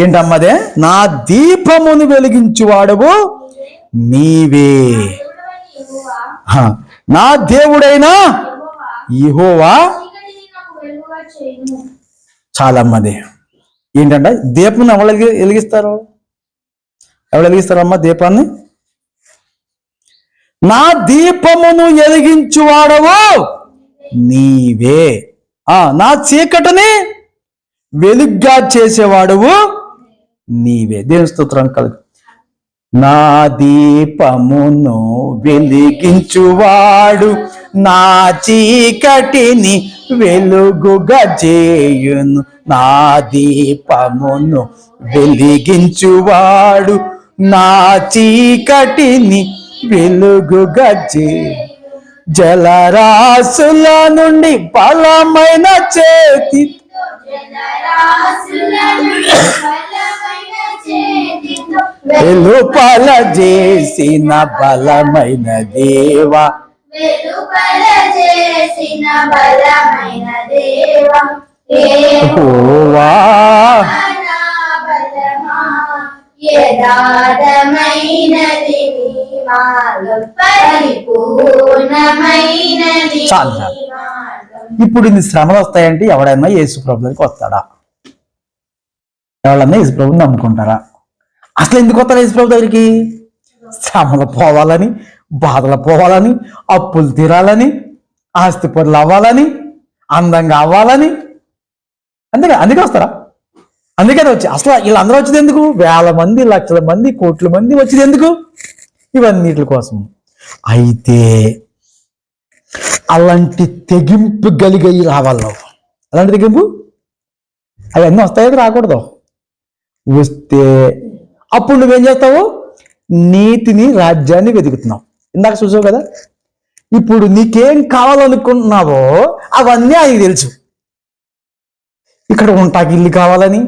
ఏంటమ్మదే? నా దీపమును వెలిగించువాడవు నీవే. నా దేవుడైనా యెహోవా. చాలమ్మది. ఏంటంటే దీపం ఎవరు వెలిగిస్తారు? ఎవరు వెలిగిస్తారమ్మా దీపాన్ని? నా దీపమును వెలిగించువాడవు నీవే. నా చీకటిని వెలుగ్గా చేసేవాడువు నీవే. దేవుని స్తోత్రం కలుగు. నా దీపమును వెలిగించువాడు నా చీకటిని వెలుగుగా చేయును. నా దీపమును వెలిగించువాడు నా చీకటిని వెలుగుగా చేయును. జలరాశుల నుండి బలమైన చేతి వెలుపల చేసిన బలమైన దేవా. యెహోవా చాలు. ఇప్పుడు ఇన్ని శ్రమలు వస్తాయంటే ఎవడైనా యేసు ప్రభు దగ్గరికి వస్తాడా? ఎవరన్నా యేసు ప్రభుని నమ్ముకుంటారా? అసలు ఎందుకు వస్తారా యేసు ప్రభు దగ్గరికి? శ్రమలు పోవాలని, బాధలు పోవాలని, అప్పులు తీరాలని, ఆస్తి పనులు అవ్వాలని, అందంగా అవ్వాలని. అందుకే వస్తారా? అందుకని వచ్చి అసలు వీళ్ళందరూ వచ్చేది ఎందుకు? వేల మంది, లక్షల మంది, కోట్ల మంది వచ్చేది ఎందుకు? ఇవన్నిటి కోసం. అయితే అలాంటి తెగింపు కలిగి రావాలి. అలాంటి తెగింపు అవన్నీ వస్తాయి, రాకూడదు. వస్తే అప్పుడు నువ్వేం చేస్తావు? నీతిని, రాజ్యాన్ని వెతుకుతున్నావు. ఇందాక చూసావు కదా. ఇప్పుడు నీకేం కావాలనుకుంటున్నావో అవన్నీ ఆయనకి తెలుసు. ఇక్కడ ఉంటాకి ఇల్లు కావాలని,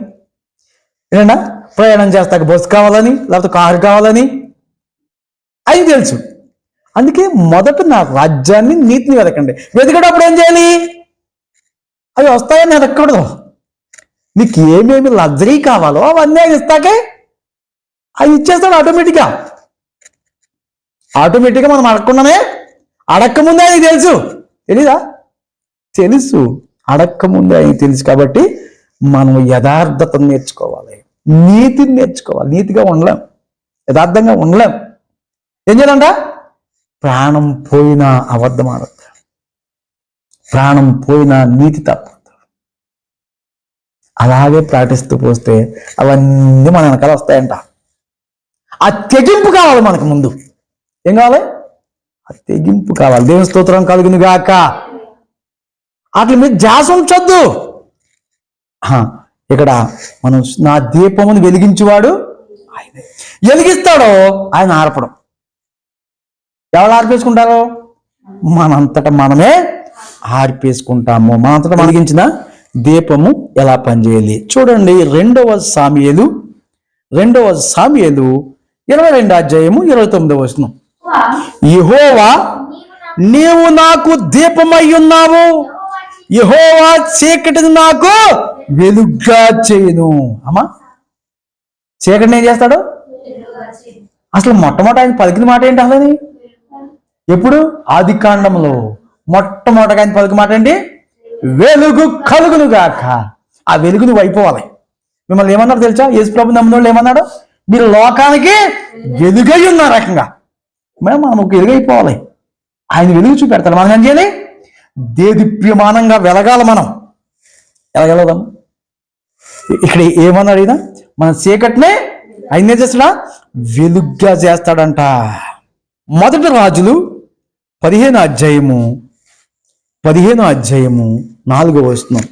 ఏనా ప్రయాణం చేస్తాక బస్సు కావాలని, లేకపోతే కారు కావాలని ఆయనకి తెలుసు. అందుకే మొదట నా రాజ్యాన్ని, నీతిని వెతకండి. వెతికేటప్పుడు ఏం చేయాలి? అవి వస్తాయని వెతకూడదు. నీకు ఏమేమి లగ్జరీ కావాలో అవన్నీ ఆయన ఇస్తాకే అది ఇచ్చేస్తాడు ఆటోమేటిక్గా. మనం అడగకుండానే, అడక్కముందే ఆయనకి తెలుసు. తెలీదా? తెలుసు. అడక్కముందే ఆయనకి తెలుసు. కాబట్టి మనం యథార్థతను నేర్చుకోవాలి, నీతిని నేర్చుకోవాలి. నీతిగా ఉండలేం, యథార్థంగా ఉండలేం. ఏం చేయాలంట? ప్రాణం పోయినా అబద్ధం ఆడద్దు, ప్రాణం పోయినా నీతి తప్పదు. అలాగే ప్రాటిస్తూ పోస్తే అవన్నీ మన వెనకాల వస్తాయంట. ఆ తెగింపు కావాలి మనకు ముందు. ఏం కావాలి? ఆ తెగింపు కావాలి. దేవుని స్తోత్రం కలుగును గాక. అట్లా మీద ధ్యాస ఉంచొద్దు. ఇక్కడ మనం నా దీపమును వెలిగించువాడు ఆయన. వెలిగిస్తాడో ఆయన ఆర్పడం. ఎవరు ఆర్పేసుకుంటారో? మనంతటా మనమే ఆర్పేసుకుంటాము. మనంతటా వెలిగించిన దీపము ఎలా పనిచేయాలి చూడండి. 2వ సాముయేలు 22వ అధ్యాయము 29వ వచనం. యెహోవా నీవు నాకు దీపమై ఉన్నావు, యెహోవా చీకటిని నాకు వెలుగ్గా చేయును. అమ్మా, చీకటిని ఏం చేస్తాడు? అసలు మొట్టమొదటి ఆయన పలికిన మాట ఏంటి? అసలు ఎప్పుడు? ఆది కాండంలో మొట్టమొదటిగా ఆయన పలికిన మాట ఏంటి? వెలుగు కలుగును గాక. ఆ వెలుగు నువ్వు అయిపోవాలి. మిమ్మల్ని ఏమన్నారు తెలుసా? యేసు ప్రభు నమ్మిన వాళ్ళు ఏమన్నాడు? మీరు లోకానికి వెలుగై ఉన్న రకంగా మనం ఒక వెలుగైపోవాలి. ఆయన వెలుగు చూపెడతాడు. మనం ఏం చేయాలి? దేదీప్యమానంగా వెలగాలి. మనం ఎలాగెలదాం? ఇక్కడ ఏమన్నాడు ఈయన? మన చీకటినే ఆయన ఏం చేస్తాడా? వెలుగ్గా చేస్తాడంట. మొదటి రాజులు 15వ అధ్యాయము 4వ వచనం.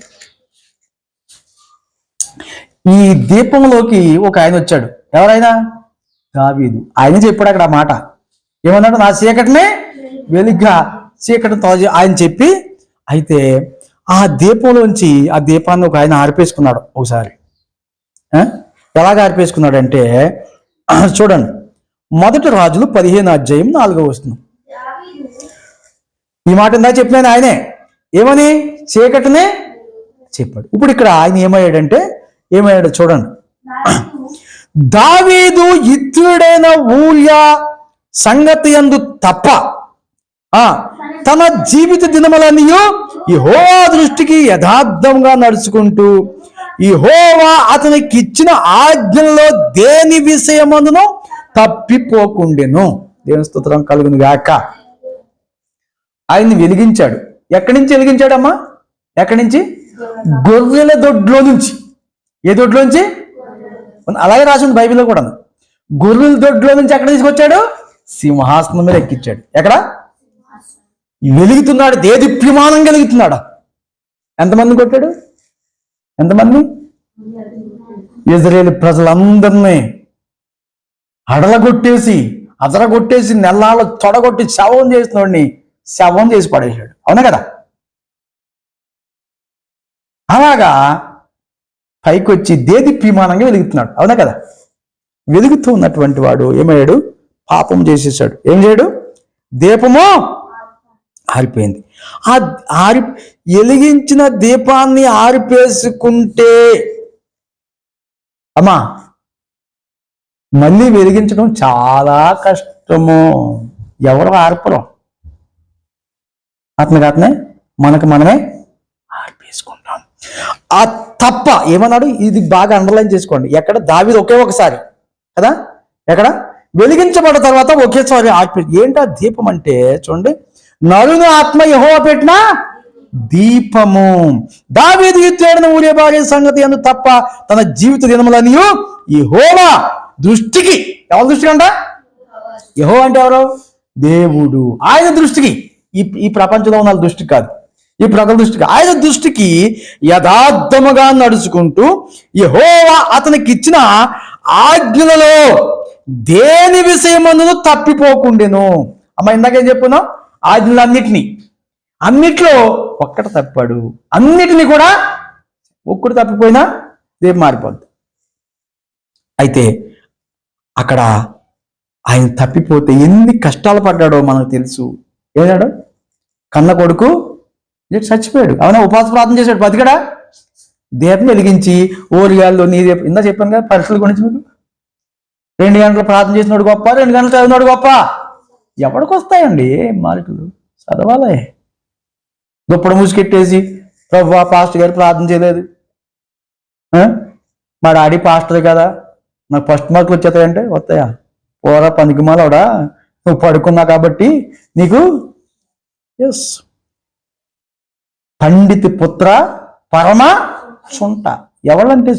ఈ దీపంలోకి ఒక ఆయన వచ్చాడు. ఎవరైనా? దావీదు. ఆయన చెప్పాడు అక్కడ మాట. ఏమన్నాడు? నా చీకటినే వెలుగ్గా, చీకటితో ఆయన చెప్పి, అయితే ఆ దీపంలోంచి ఆ దీపాన్ని ఒక ఆయన ఆర్పేసుకున్నాడు ఒకసారి. ఎలాగ ఆర్పేసుకున్నాడంటే చూడండి, మొదటి రాజులు 15వ అధ్యాయం 4వ వచనం. ఈ మాట ఇందా చెప్పినాను. ఆయనే ఏమని? చీకటినే చెప్పాడు. ఇప్పుడు ఇక్కడ ఆయన ఏమయ్యాడంటే ఏమయ్యాడు చూడండి. దావీదు ఇత్రుడైన ఊరియా సంగతి యందు తప్ప తన జీవిత దినములన్నీ యెహోవా దృష్టికి యథార్థంగా నడుచుకుంటూ యెహోవా అతనికి ఇచ్చిన ఆజ్ఞల్లో దేని విషయమందును తప్పిపోకుండెను. దేవుని స్తోత్రం కలుగును గాక. ఆయన్ని వెలిగించాడు. ఎక్కడి నుంచి వెలిగించాడమ్మా? ఎక్కడి నుంచి? గొర్రెల దొడ్లో నుంచి. ఏ దొడ్లో నుంచి? అలాగే రాసింది బైబిల్లో కూడా. గొర్రెల దొడ్లో నుంచి ఎక్కడ తీసుకొచ్చాడు? సింహాసనం మీద ఎక్కించాడు. ఎక్కడ? వెలుగుతున్నాడు, దేదీప్యమానంగా వెలుగుతున్నాడు. ఎంతమంది కొట్టాడు? ఎంతమంది? ఇజ్రాయేల్ ప్రజలందరినీ అడలగొట్టేసి అదరగొట్టేసి నెల్లాళ్ళు తొడగొట్టి శవం చేసినోడిని శవం చేసి పడేశాడు. అవునా కదా? అలాగా పైకి వచ్చి దేదీప్యమానంగా వెలుగుతున్నాడు. అవునా కదా? వెలుగుతూ ఉన్నటువంటి వాడు ఏమయ్యాడు? పాపం చేసేసాడు. ఏం చేయడు? దీపము ఆరిపోయింది. ఆ వెలిగించిన దీపాన్ని ఆరిపేసుకుంటే అమ్మా మళ్ళీ వెలిగించడం చాలా కష్టము. ఎవరు ఆర్పరు. అతనే మనకు మనమే ఆర్పేసుకుంటాం. ఆ తప్ప ఏమన్నాడు? ఇది బాగా అండర్లైన్ చేసుకోండి. ఎక్కడ? దావీదు ఒకే ఒకసారి కదా, ఎక్కడ వెలిగించబడ్డ తర్వాత ఒకేసారి ఆర్పే. ఏంటి ఆ దీపం అంటే? చూడండి, నరుని ఆత్మ యెహోవా పెట్టిన దీపము. దావీదు ఇత్తుడైన ఊరియా భార్య సంగతి యందు తప్ప తన జీవిత దినములన్నీ యెహోవా దృష్టికి. ఎవరి దృష్టికి అంట? యెహోవా అంటే ఎవరు? దేవుడు. ఆయన దృష్టికి, ఈ ప్రపంచంలో ఉన్న దృష్టికి కాదు, ఈ ప్రజల దృష్టికి, ఆయన దృష్టికి యథార్థముగా నడుచుకుంటూ యెహోవా అతనికి ఇచ్చిన ఆజ్ఞలలో దేని విషయమందును తప్పిపోకుండెను. అమ్మ ఇందాకేం చెప్పున్నాం? అన్నిట్లో ఒక్కటి తప్పాడు. అన్నిటినీ కూడా ఒక్కటి తప్పిపోయినా రేపు మారిపోద్ది. అయితే అక్కడ ఆయన తప్పిపోతే ఎన్ని కష్టాలు పడ్డాడో మనకు తెలుసు. ఏనాడు? కన్న కొడుకు చచ్చిపోయాడు. అవునా? ఉపవాస ప్రార్థన చేశాడు. బతికడా? దీపం వెలిగించి ఓరియాల్లో నీ దీపం. ఇందా చెప్పాను కదా పరీక్షల గురించి మీకు. 2 గంటలు ప్రార్థన చేసినోడు గొప్ప, 2 గంటలు చదివినోడు గొప్ప. ఎవరికి వస్తాయండి మార్కులు? చదవాలి. దుప్పడు మూసికెట్టేసి ప్రభువా పాస్టర్ గారు ప్రార్థన చేయలేదు, మా డాడీ పాస్టర్ కదా నాకు ఫస్ట్ మార్కులు వచ్చేస్తాయంటే వస్తాయా? పోరా పనికిమాలవడా, నువ్వు పడుకున్నా కాబట్టి నీకు. ఎస్, పండిత పుత్ర పరమ సొంట. ఎవరంటే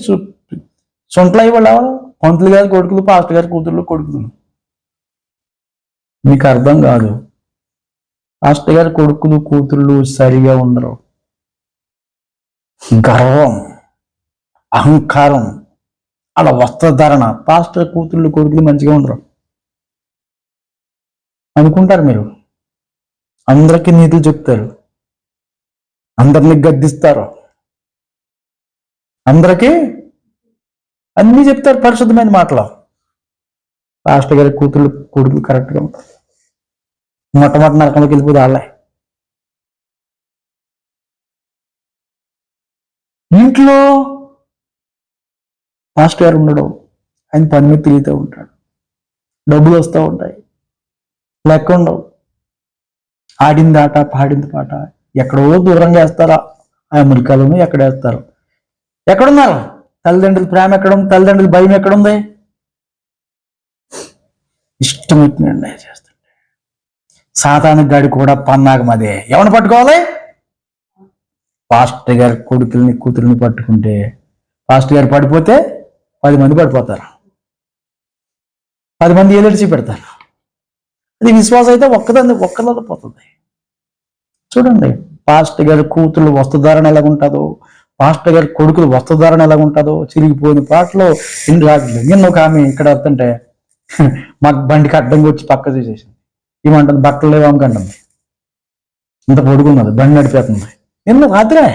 సొంటలు అయ్యేవాళ్ళు ఎవరు? పంతులు గారి కొడుకులు, పాస్టర్ గారి కూతుళ్ళు కొడుకులు. మీకు అర్థం కాదు. పాస్టర్ గారి కొడుకులు కూతుళ్ళు సరిగా ఉండరు. గర్వం, అహంకారం, అలా వస్త్రధారణ. పాస్టర్ కూతుళ్ళు కొడుకులు మంచిగా ఉండరు అనుకుంటారు మీరు. అందరికీ నీతులు చెప్తారు, అందరినీ గద్దిస్తారు, అందరికీ అన్నీ చెప్తారు పరిశుద్ధమైన మాటలు. పాస్టర్ గారి కూతుళ్ళు కొడుకులు కరెక్ట్గా ఉంటారు. మొట్టమొదటి నరకంలోకి వెళ్ళిపోతే వాళ్ళే. ఇంట్లో పాస్టర్ గారు ఉండడు, ఆయన పని మీద తిరుగుతూ ఉంటాడు, డబ్బులు వస్తూ ఉంటాయి, లెక్క ఉండవు. ఆడింది ఆట, పాడింది పాట. ఎక్కడో దూరంగా వేస్తారా? అమెరికాలోనూ ఎక్కడ వేస్తారు? ఎక్కడున్నారు? తల్లిదండ్రుల ప్రేమ ఎక్కడుంది? తల్లిదండ్రుల భయం ఎక్కడుంది? ఇష్టం వచ్చిన నిర్ణయం చేస్తుంటే సాతాను గాడి కూడా పన్నాగం అదే. ఎవరిని పట్టుకోవాలి? పాస్టర్ గారి కొడుకుల్ని కూతుర్ని పట్టుకుంటే పాస్టర్ గారు పడిపోతే 10 మంది పడిపోతారు, 10 మంది ఏదడిచి పెడతారు. అది విశ్వాసం అయితే ఒక్కదాన్ని పోతుంది. చూడండి, పాస్టర్ గారి కూతురు వస్త్రధారణ ఎలాగుంటుందో, పాస్టర్ గారి కొడుకులు వస్త్రధారణ ఎలాగుంటుందో. చిరిగిపోయిన పాటలో ఎన్ని రాజులు. నిన్న ఒక ఆమె ఇక్కడ వస్తుంటే మాకు బండికి అడ్డంగా వచ్చి పక్క చూసేసింది. ఏమంటుంది? బట్టలు లేవు అమ్మకంటుంది. ఇంత పొడుగున్నది, బండి నడిపేస్తుంది. నిన్న రాత్రే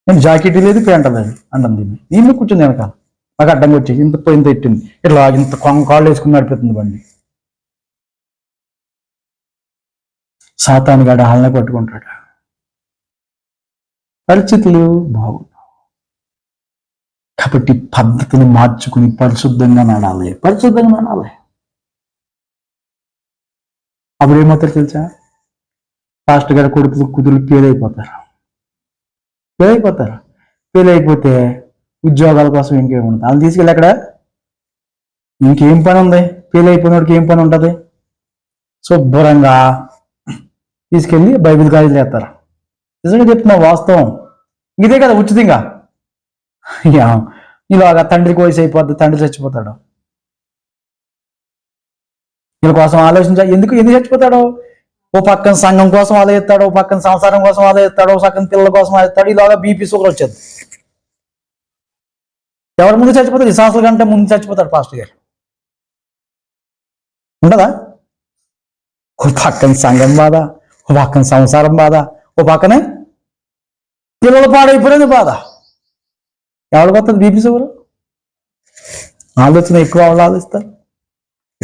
నేను జాకెట్ లేదు, ప్యాంట్ లేదు అంటుంది. దీన్ని కూర్చుంది వెనక, మాకు అడ్డంగా వచ్చి ఇంత ఎట్టింది. ఇట్లా ఇంత కాళ్ళు వేసుకుని నడిపేస్తుంది బండి. సాతాను గాడు హాలనే పట్టుకుంటాడు. పరిస్థితులు బాగుంటాయి. కాబట్టి పద్ధతిని మార్చుకుని పరిశుద్ధంగా నడాలి. అప్పుడు ఏమవుతారు తెలుసా? పాస్టర్ గారు కొడుకు కుదురు ఫెయిల్ అయిపోతారు. ఫెయిల్ అయిపోతే ఉద్యోగాల కోసం ఇంకేముంటుంది? వాళ్ళు తీసుకెళ్ళి అక్కడ ఇంకేం పని ఉంది? ఫెయిల్ అయిపోయినోడికి ఏం పని ఉంటుంది? శుభ్రంగా తీసుకెళ్ళి బైబిల్ కాలేజీలు వేస్తారు. నిజంగా చెప్తున్నా, వాస్తవం ఇదే కదా ఉచితంగా. ఇలాగా తండ్రికి వయసు అయిపోద్ది, తండ్రి చచ్చిపోతాడు. వీళ్ళ కోసం ఎందుకు చచ్చిపోతాడు? ఓ పక్కన సంఘం కోసం ఆలోచిస్తాడు, ఓ పక్కన సంసారం కోసం ఆలోచిస్తాడు, ఓ పక్కన పిల్లల కోసం ఆలోచిస్తాడు. ఇలాగా బీపీ షుగర్ వచ్చేది. ఎవరి ముందు చచ్చిపోతాడు? ఈ సంవత్సరాల కంటే ముందు చచ్చిపోతాడు పాస్టర్ గారు. ఉండదా? ఓ పక్కన సంఘం బాధ, ఓ పక్కన సంసారం బాధ, ఓ పక్కనే పిల్లలు పాడైపోయిన బాధ. ఎవరికి వస్తుంది బీపీ షుగర్? ఆలోచన ఎక్కువ వాళ్ళు ఆలోచిస్తారు.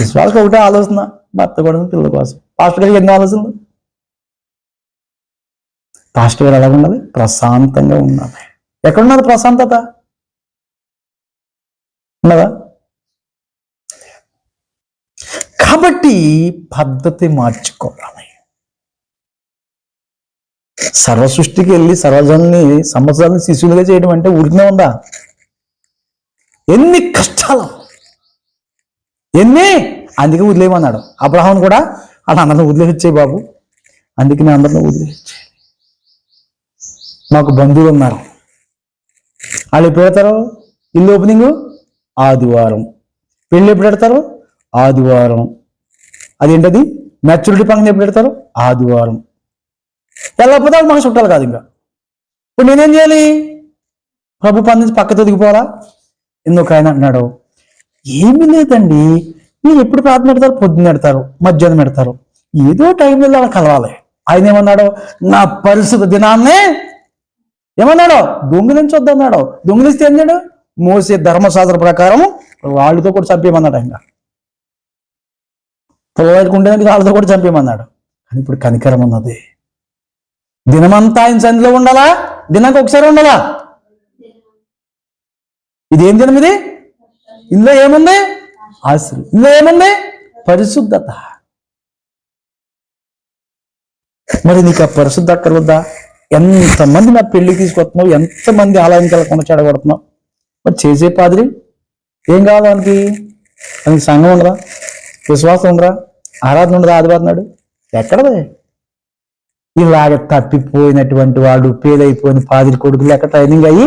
విశ్వాసం ఒకటే ఆలోచన, భర్త కూడా పిల్లల కోసం. పాస్టర్ గారికి ఎన్నో ఆలోచనలు. పాస్టర్ గారు ఎలా ఉండాలి? ప్రశాంతంగా ఉండాలి. ఎక్కడున్నది ప్రశాంతత? ఉన్నదా? కాబట్టి పద్ధతి మార్చుకోవాలి. సర్వసృష్టికి వెళ్ళి సర్వజనుల్ని సంవత్సరాలని శిశువులుగా చేయడం అంటే ఊరికనే ఉందా? ఎన్ని కష్టాలు, అందుకే వదిలేయమన్నాడు అబ్రహాం కూడా. అలా అందరిని వదిలేసే బాబు, అందుకే నేను అందరిని వదిలేసే. మాకు బంధువులు ఉన్నారు, వాళ్ళు ఎప్పుడు పెడతారు? ఇల్లు ఓపెనింగ్ ఆదివారం, పెళ్ళి ఎప్పుడు పెడతారు? ఆదివారం. అదేంటది మెచ్యూరిటీ ఫంక్షన్ ఎప్పుడు పెడతారు? ఆదివారం. వెళ్ళకపోతే మాకు చుట్టాలు కాదు. ఇంకా ఇప్పుడు నేనేం చేయాలి? ప్రభు పని నుంచి పక్క తొదిగిపోవాలా? ఎందుకు ఆయన అంటున్నాడు, ఏమీ లేదండి, మీరు ఎప్పుడు ప్రార్థన పెడతారు? పొద్దున్న పెడతారు, మధ్యాహ్నం పెడతారు, ఏదో టైంలో అలా కలవాలి. ఆయన ఏమన్నాడు? నా పరిశుద్ధ దినాన్నే ఏమన్నాడు? దొంగిలించొద్దన్నాడు. దొంగిలిస్తే ఏం చేయడు? మోసే ధర్మశాస్త్ర ప్రకారం వాళ్ళతో కూడా చంపేయమన్నాడు. ఆయన పొలవాడుకుంటే వాళ్ళతో కూడా చంపేయమన్నాడు. కానీ ఇప్పుడు కనికరం ఉన్నది. దినమంతా ఆయన సన్నిధిలో ఉండాలా? దినానికి ఒకసారి ఉండాలా? ఇదేం దినం ఇది? ఇందులో ఏముంది? ఆశ్రయం. ఇందులో ఏముంది? పరిశుద్ధత. మరి నీకు ఆ పరిశుద్ధ అక్కర్వద్దా? ఎంతమంది నా పెళ్లికి తీసుకొస్తున్నావు, ఎంతమంది ఆలయానికి వెళ్ళకుండా చెడగొడుతున్నావు. మరి చేసే పాదిరి ఏం కావాలి? దానికి సంఘం ఉండరా? విశ్వాసం ఉండరా? ఆరాధన ఉండదా? ఆదివారం నాడు ఎక్కడదే? ఇలాగ తప్పిపోయినటువంటి వాడు, పేదైపోయిన పాదిరి కొడుకులు ఎక్కడ ట్రైనింగ్ అయ్యి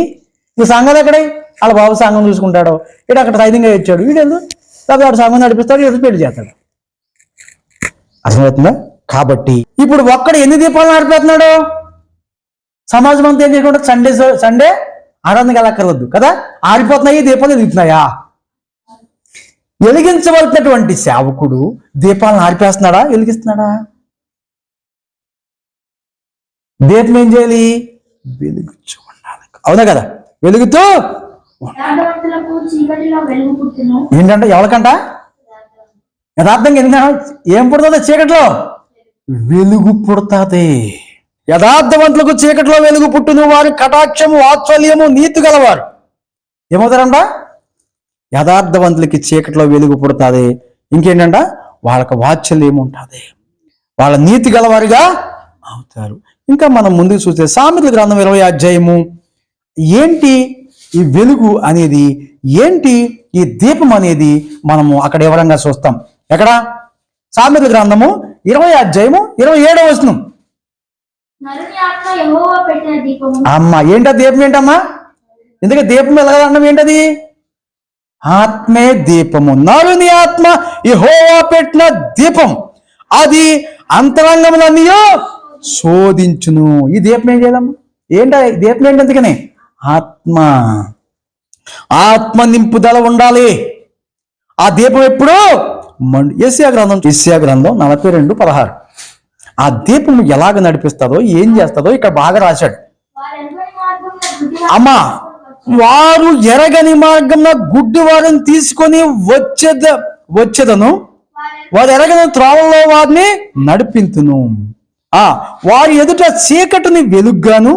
ఈ సంఘాలు ఎక్కడే? వాళ్ళ బాబు సంఘం చూసుకుంటాడు, వీడు అక్కడ ట్రైనింగ్ అయ్యి వచ్చాడు, వీడు లేకపోతే వాడు సంఘం నడిపిస్తాడు, వీడు పెళ్లి చేస్తాడు. అర్థమవుతుందా? కాబట్టి ఇప్పుడు ఒక్కడు ఎన్ని దీపాలు నడిపేస్తున్నాడు? సమాజం అంతా ఏం చేసుకుంటే సండే ఆరాధనకి వెళ్ళక్కర్వద్దు కదా, ఆరిపోతున్నాయి దీపాలు వెలుగుతున్నాయా? వెలిగించవలసినటువంటి సేవకుడు దీపాలను ఆరిపేస్తున్నాడా, వెలిగిస్తున్నాడా? దీపం ఏం చేయాలి? వెలుగుతూ ఉండాలి. అవునా కదా? వెలుగుతూ ఏంటంటే ఎవరికంట? యథార్థంగా ఎందుకంటే ఏం పుడుతుంది? చీకట్లో వెలుగు పుడుతుంది. యథార్థవంతులకు చీకట్లో వెలుగు పుట్టును, వారి కటాక్షము వాత్సల్యము నీతి గలవారు ఏమవుతారంట? యథార్థవంతులకి చీకట్లో వెలుగు పుడుతుంది. ఇంకేంటంట? వాళ్ళకి వాత్సల్యం ఉంటుంది, వాళ్ళ నీతి గలవారిగా అవుతారు. ఇంకా మనం ముందుకు చూస్తే సామెతల గ్రంథం 20వ అధ్యాయము ఏంటి ఈ వెలుగు అనేది, ఏంటి ఈ దీపం అనేది మనము అక్కడ వివరంగా చూస్తాం. ఎక్కడ? సామెతల గ్రంథము 20వ అధ్యాయము 27వ వచనం. అమ్మ ఏంటా దీపం? ఏంటమ్మా ఎందుకంటే దీపం వెలగాలన్నం ఏంటది? ఆత్మే దీపము. నరుని ఆత్మ యెహోవా పెట్టిన దీపం, అది అంతరంగములన్నీ శోధించును. ఈ దీపం ఏం చేయాలమ్మా? ఏంట దీపం ఏంటి? అందుకని ఆత్మ నింపుదల ఉండాలి. ఆ దీపం ఎప్పుడు? యెషయా గ్రంథం 42:16. ఆ దీపం ఎలాగ నడిపిస్తుందో, ఏం చేస్తుందో ఇక్కడ బాగా రాశాడు. అమ్మా, వారు ఎరగని మార్గం గుడ్డి వారిని తీసుకొని వచ్చేదను, వారు ఎరగని త్రోవల్లో వారిని నడిపింతును. వారి ఎదుట చీకటిని వెలుగ్గాను,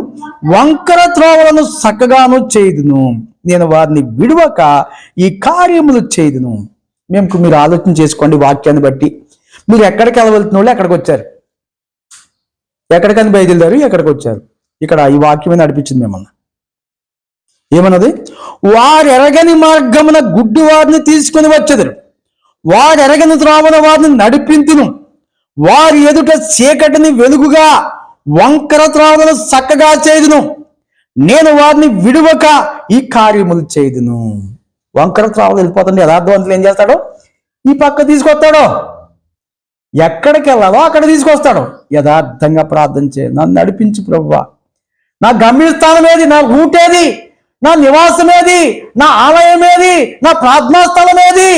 వంకర త్రోవలను చక్కగాను చేయుదును. నేను వారిని విడువక ఈ కార్యములు చేయుదును. మీరు ఆలోచన చేసుకోండి వాక్యాన్ని బట్టి. మీరు ఎక్కడికి వెళ్ళవలసిన వాళ్ళు ఎక్కడికి వచ్చారు, ఎక్కడికని బయలుదేరారు, ఎక్కడికి వచ్చారు. ఇక్కడ ఈ వాక్యమే నడిపించింది మిమ్మల్ని. ఏమన్నది? వారు ఎరగని మార్గమున గుడ్డి వారిని తీసుకుని వచ్చెదరు, వారు ఎరగని త్రోవన వారిని నడిపింతును, వారి ఎదుట చీకటిని వెలుగుగా వంకర త్రోవలను చక్కగా చేయుదును, నేను వారిని విడువక ఈ కార్యములు చేయుదును. వంకర త్రోవలు వెళ్ళిపోతుంది. యథార్థవంతులు ఏం చేస్తాడో ఈ పక్క తీసుకొస్తాడో, ఎక్కడికి వెళ్ళాలో అక్కడ తీసుకొస్తాడు. యథార్థంగా ప్రార్థన చేయ, నన్ను నడిపించు ప్రభువా, నా గమ్యస్థానం ఏది, నా రూట్ ఏది, నా నివాసం ఏది, నా ఆలయం ఏది, నా ప్రార్థనా స్థలం ఏది,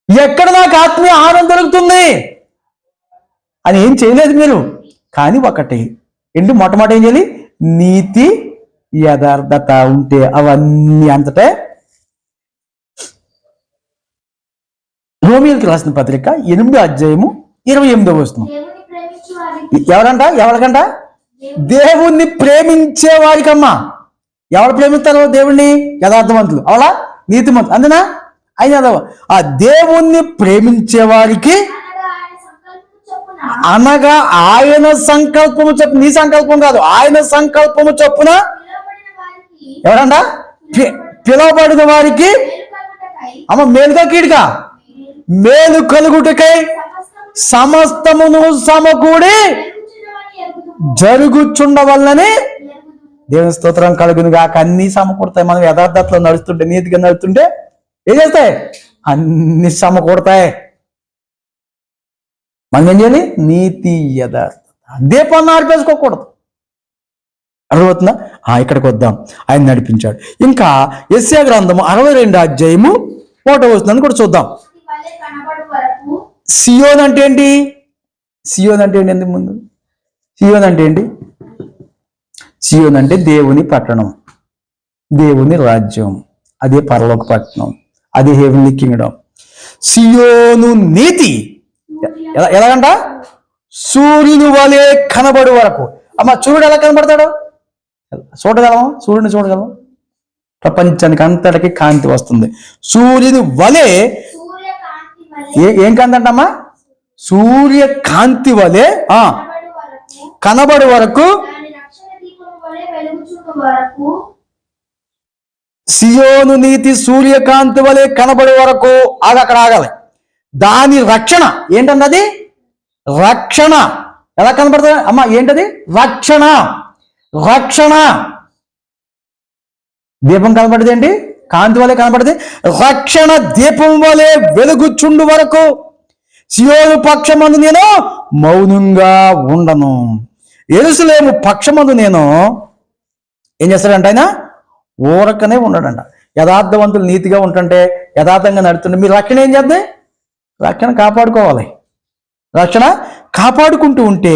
ఎక్కడ నాకు ఆత్మీయ ఆనందం దొరుకుతుంది అని ఏం చేయలేదు మీరు. కానీ ఒకటి మొట్టమొదటి ఏం చేయాలి? నీతి యథార్థత ఉంటే అవన్నీ అంతటే. రోమియోకి రాసిన పత్రిక 8వ అధ్యాయము 28వ వచనం. ఎవరికంట? దేవుణ్ణి ప్రేమించే వారికమ్మా. ఎవరు ప్రేమిస్తారు దేవుణ్ణి? యథార్థవంతులు, అవలా నీతిమంతులు, అంతేనా? అయినా ఆ దేవుణ్ణి ప్రేమించే వారికి అనగా ఆయన సంకల్పము చొప్పున, నీ సంకల్పం కాదు, ఆయన సంకల్పము చొప్పున ఎవరంట? పిలువబడిన వారికి మేలుగా కీడుగా, మేలు కలుగుటకై సమస్తమును సమకూడి జరుగుచుండవల్లని దేవుని స్తోత్రం కలుగును గాక. అన్ని సమకూడతాయి. మనం యథార్థతలో నడుస్తుంటే, నీతిగా నడుస్తుంటే ఏం చేస్తాయి? అన్ని సమకూడతాయి. మనం ఏం చేయాలి? నీతి యథార్థత. దీపాన్ని ఆర్పేసుకోకూడదు. అర్థమవుతుందా? ఇక్కడికి వద్దాం. ఆయన నడిపించాడు. ఇంకా యెషయా గ్రంథము 62వ అధ్యాయము 1వ వచనాన్ని కూడా చూద్దాం. సియోన్ అంటే ఏంటి? సియోన్ అంటే ఏంటి? ఎందుకు ముందు సియోన్ అంటే ఏంటి? సియోన్ అంటే దేవుని పట్టణం, దేవుని రాజ్యం, అదే పరలోక పట్టణం, అది హెవెన్లీ కింగ్డమ్. సియోను నీతి ఎలాగంట? సూర్యుని వలె కనబడు వరకు. సూర్యుడు ఎలా కనబడతాడు? చూడగలమా? సూర్యుని చూడగలమా? ప్రపంచానికి అంతటికి కాంతి వస్తుంది. సూర్యుని వలె ఏం కాంతి అంటమ్మా? సూర్య కాంతి వలె కనబడు వరకు, సియోను నీతి సూర్యకాంతి వలె కనబడే వరకు అక్కడ ఆగాలి. దాని రక్షణ ఏంటన్నది? రక్షణ ఎలా కనబడుతుంది అమ్మా? ఏంటది? రక్షణ. రక్షణ దీపం కనబడేది ఏంటి? కాంతి వలె కనబడేది. రక్షణ దీపం వలె వెలుగుచుండు వరకు సియోను పక్షమందు నేను మౌనంగా ఉండను. యెరూషలేము పక్షమందు నేను ఏం చేస్తాడంట? ఆయన ఊరకనే ఉండడంట. యథార్థవంతులు నీతిగా ఉంటుంటే, యథార్థంగా నడుతుంటే మీరు రక్షణ ఏం చేద్దాం? రక్షణ కాపాడుకోవాలి. రక్షణ కాపాడుకుంటూ ఉంటే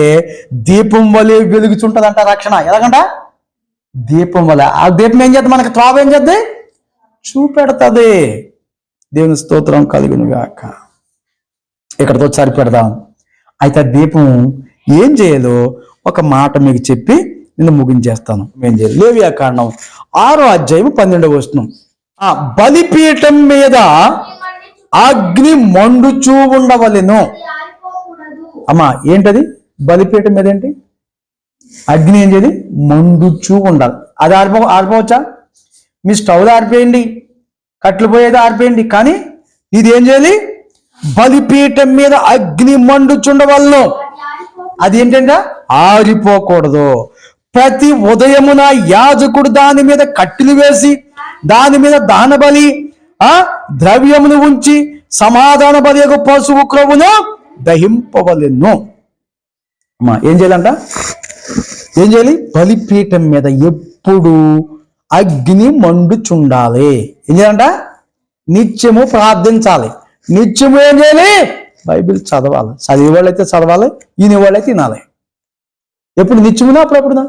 దీపం వలె వెలుగుచుంటదంట రక్షణ. ఎలాగంట? దీపం వలె. ఆ దీపం ఏం చేద్దాం? మనకి త్రోవ ఏం చేద్దాం? చూపెడుతుంది. దేవుని స్తోత్రం కలుగును గాక. ఇక్కడితో సరిపెడదాం. అయితే దీపం ఏం చేయాలో ఒక మాట మీకు చెప్పి నేను ముగించేస్తాను. ఏం చేయాలి? లేవియా కాండం 6వ అధ్యాయం 12వ వచనం. బలిపీఠం మీద అగ్ని మండుచూ ఉండవలెను. అమ్మా ఏంటది? బలిపీఠం మీద ఏంటి? అగ్ని ఏం చేయాలి? మండుచూ ఉండాలి. అది ఆరిపోవచ్చా? మీ స్టవ్లో ఆరిపోయండి, కట్లు పోయేది ఆరిపోయండి, కానీ ఇది ఏం చేయాలి? బలిపీఠం మీద అగ్ని మండుచుండవలను. అది ఏంటంటే ఆరిపోకూడదు. ప్రతి ఉదయమున యాజకుడు దాని మీద కట్టెలు వేసి దాని మీద దానబలి ద్రవ్యమును ఉంచి సమాధాన బలి పశువు క్రొవ్వును దహింపవలెను. ఏం చేయాలంట? ఏం చేయాలి? బలిపీఠం మీద ఎప్పుడు అగ్ని మండుచుండాలి. ఏం చేయాలంట? నిత్యము ప్రార్థించాలి. నిత్యము ఏం చేయాలి? బైబిల్ చదవాలి. చదివే వాళ్ళైతే చదవాలి, ఈయన వాళ్ళైతే తినాలి. ఎప్పుడు? నిత్యమునా? అప్పుడప్పుడునా?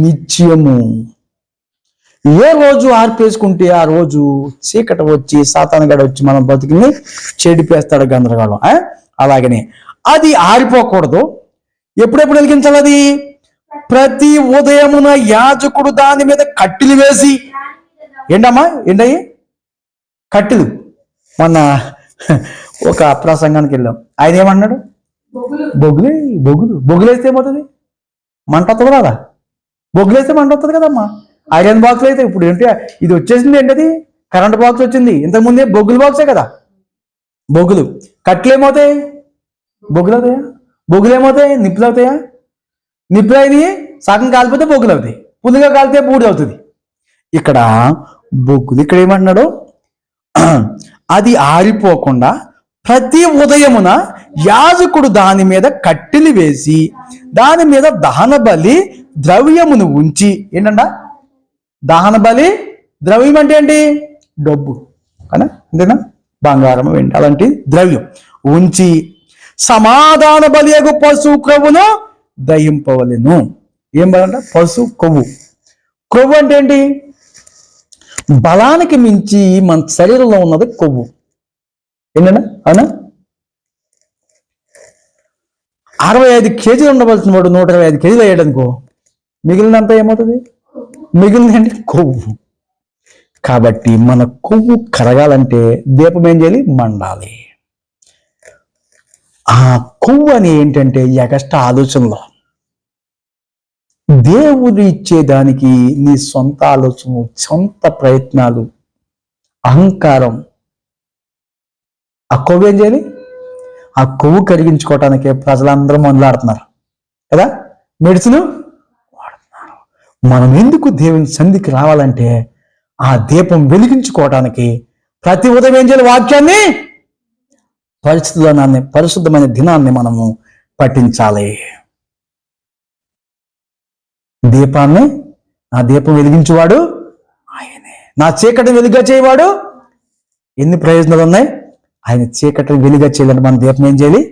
నిత్యము. ఏ రోజు ఆర్పేసుకుంటే ఆ రోజు చీకటి వచ్చి సాతానుగాడు వచ్చి మనం బతుకుని చెడిపేస్తాడు, గందరగోళం. అలాగనే అది ఆరిపోకూడదు. ఎప్పుడెప్పుడు వెలిగించాలి? అది ప్రతి ఉదయమున యాజకుడు దాని మీద కట్టెలు వేసి, ఏంటమ్మా ఏంటయ్యి కట్టెలు? మొన్న ఒక ప్రసంగానికి వెళ్ళాం, ఆయన ఏమన్నాడు? బొగ్గులేస్తే ఏమవుతుంది? మంట వస్తుంది కదా, బొగ్గులేస్తే మంట వస్తుంది కదమ్మా. ఐరన్ బాక్స్ అయితే ఇప్పుడు ఏంటి ఇది వచ్చేసింది, ఏంటది కరెంట్ బాక్స్ వచ్చింది. ఇంతకుముందే బొగ్గుల బాక్సే కదా. బొగ్గులు కట్టెలు ఏమవుతాయి? బొగ్గులు అవుతాయా? బొగ్గులు ఏమవుతాయి? నిప్పులు అవుతాయా? నిప్పులు అయినవి సగం కాలిపోతే బొగ్గులు అవుతాయి, పుల్లుగా కాలితే బూడిద అవుతుంది. ఇక్కడ బొగ్గులు, ఇక్కడ ఏమంటున్నాడు? అది ఆరిపోకుండా ప్రతి ఉదయమున యాజకుడు దాని మీద కట్టెలు వేసి దాని మీద దహన బలి ద్రవ్యమును ఉంచి, ఏంటంట దహన బలి ద్రవ్యం అంటే ఏంటి? డబ్బు కదా, అంతేనా? బంగారం, వెండి అలాంటి ద్రవ్యం ఉంచి సమాధాన బలియగు పశు క్రొవ్వును దహింపవలెను. ఏం బలంట? పశు కొవ్వు. కొవ్వు అంటే ఏంటి? బలానికి మించి మన శరీరంలో ఉన్నది కొవ్వు. ఏంటన్నా అవునా? 65 కేజీలు ఉండవలసిన వాడు 125 కేజీలు అయ్యాడనుకో, మిగిలినంత ఏమవుతుంది? మిగిలినంటే కొవ్వు. కాబట్టి మన కొవ్వు కరగాలంటే దీపం ఏం చేయాలి? మండాలి. ఆ కొవ్వు అని ఏంటంటే ఎగస్ట్రా ఆలోచనలో, దేవుడు ఇచ్చేదానికి నీ సొంత ఆలోచన, సొంత ప్రయత్నాలు, అహంకారం, ఆ కొవ్వు ఏం చేయాలి? ఆ కొవ్వు కరిగించుకోవటానికే ప్రజలందరూ మొదలాడుతున్నారు కదా, మెడిసిన్ వాడుతున్నారు. మనం ఎందుకు దేవుని సన్నిధికి రావాలంటే ఆ దీపం వెలిగించుకోవటానికి ప్రతి ఉదయం ఏం చేయాలి? వాక్యాన్ని, పరిశుద్ధమైన దినాన్ని మనము పఠించాలి. దీపాన్ని, నా దీపం వెలిగించేవాడు ఆయనే, నా చీకటిని వెలుగుగా చేయవాడు. ఎన్ని ప్రయోజనాలు ఉన్నాయి? ఆయన చీకటిని వెలుగుగా చేయాలంటే మన దీపం ఏం చేయాలి?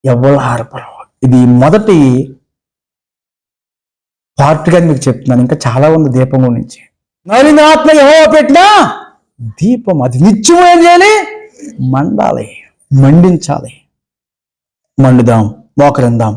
ఎవరు ఆర్పరు. ఇది మొదటి పార్ట్గా మీకు చెప్తున్నాను, ఇంకా చాలా ఉంది దీపం గురించి. నలిన ఆత్మ యెహోవా పెట్టిన దీపం, అది నిత్యం ఏం చేయాలి? మండాలి, మండించాలి. మండుదాం, మోకరిందాం.